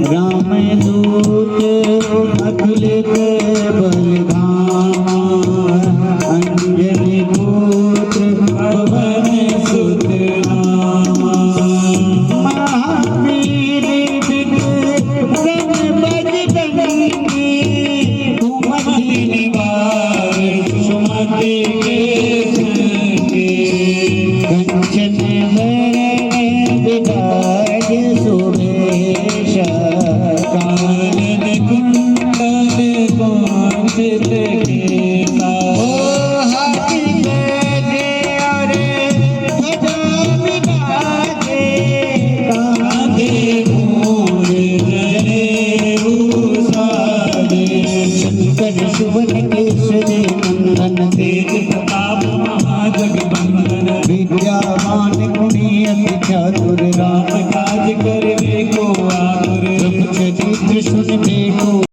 राम दूत अतुलित बलधामा अंजनी पुत्र पवन सुत नामा महावीर विक्रम बजरंगी सुमति निवार सुमति के संगे कंचन वरण विराज सुरेश कानन कुंडल कुंचित केसा हाथी गजे और ध्वजा विराजे कांधे मूल जनेऊ साजे शंकर सुवन केसरी नंदन तेज प्रताप महाजगबंदन विद्यावान गुणी अति चातुर राम काज करवे को आतुर चरित्र सुन देखो।